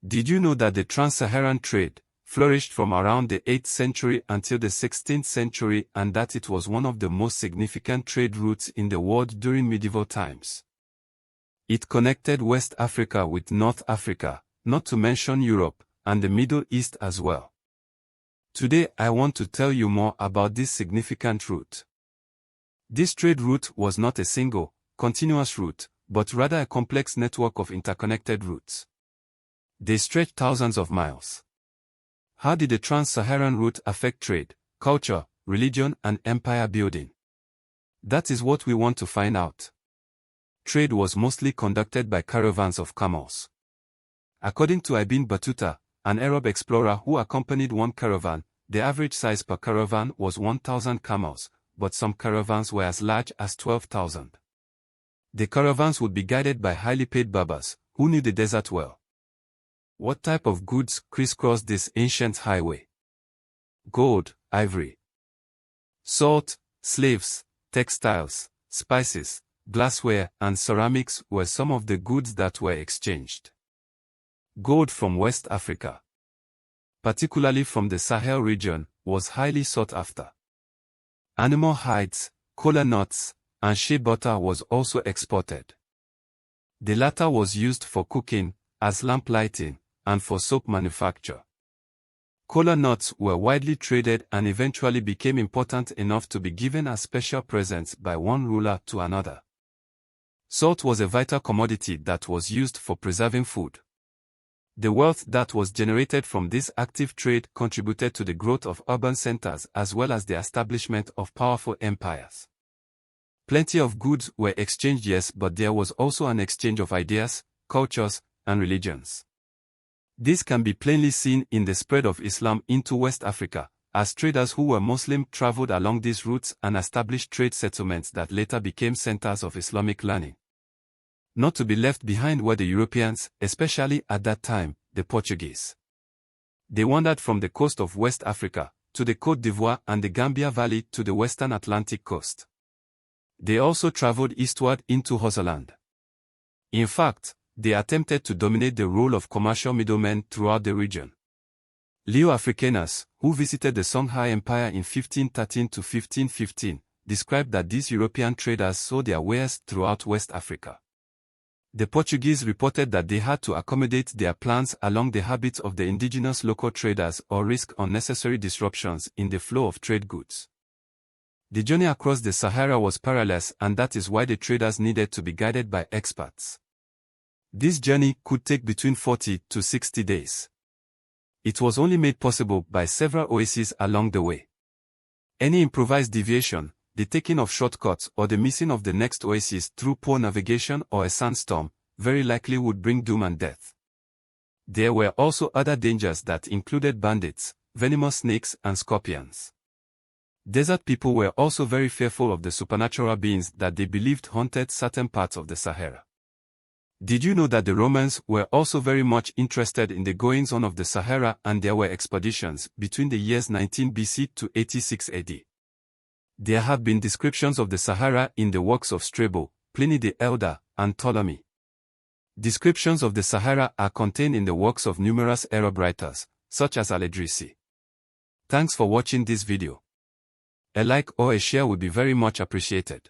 Did you know that the trans-Saharan trade flourished from around the 8th century until the 16th century, and that it was one of the most significant trade routes in the world during medieval times? It connected West Africa with North Africa, not to mention Europe, and the Middle East as well. Today I want to tell you more about this significant route. This trade route was not a single, continuous route, but rather a complex network of interconnected routes. They stretched thousands of miles. How did the trans-Saharan route affect trade, culture, religion, and empire building? That is what we want to find out. Trade was mostly conducted by caravans of camels. According to Ibn Battuta, an Arab explorer who accompanied one caravan, the average size per caravan was 1,000 camels, but some caravans were as large as 12,000. The caravans would be guided by highly paid Berbers, who knew the desert well. What type of goods crisscrossed this ancient highway? Gold, ivory, salt, slaves, textiles, spices, glassware, and ceramics were some of the goods that were exchanged. Gold from West Africa, particularly from the Sahel region, was highly sought after. Animal hides, kola nuts, and shea butter was also exported. The latter was used for cooking, as lamp lighting, and for soap manufacture. Kola nuts were widely traded and eventually became important enough to be given as special presents by one ruler to another. Salt was a vital commodity that was used for preserving food. The wealth that was generated from this active trade contributed to the growth of urban centers as well as the establishment of powerful empires. Plenty of goods were exchanged, yes, but there was also an exchange of ideas, cultures, and religions. This can be plainly seen in the spread of Islam into West Africa, as traders who were Muslim traveled along these routes and established trade settlements that later became centers of Islamic learning. Not to be left behind were the Europeans, especially at that time, the Portuguese. They wandered from the coast of West Africa, to the Côte d'Ivoire and the Gambia Valley to the western Atlantic coast. They also traveled eastward into Hausaland. In fact, they attempted to dominate the role of commercial middlemen throughout the region. Leo Africanus, who visited the Songhai Empire in 1513 to 1515, described that these European traders sold their wares throughout West Africa. The Portuguese reported that they had to accommodate their plans along the habits of the indigenous local traders or risk unnecessary disruptions in the flow of trade goods. The journey across the Sahara was perilous, and that is why the traders needed to be guided by experts. This journey could take between 40 to 60 days. It was only made possible by several oases along the way. Any improvised deviation, the taking of shortcuts, or the missing of the next oasis through poor navigation or a sandstorm, very likely would bring doom and death. There were also other dangers that included bandits, venomous snakes, and scorpions. Desert people were also very fearful of the supernatural beings that they believed haunted certain parts of the Sahara. Did you know that the Romans were also very much interested in the goings-on of the Sahara, and there were expeditions between the years 19 BC to 86 AD? There have been descriptions of the Sahara in the works of Strabo, Pliny the Elder, and Ptolemy. Descriptions of the Sahara are contained in the works of numerous Arab writers, such as Al-Idrisi. Thanks for watching this video. A like or a share would be very much appreciated.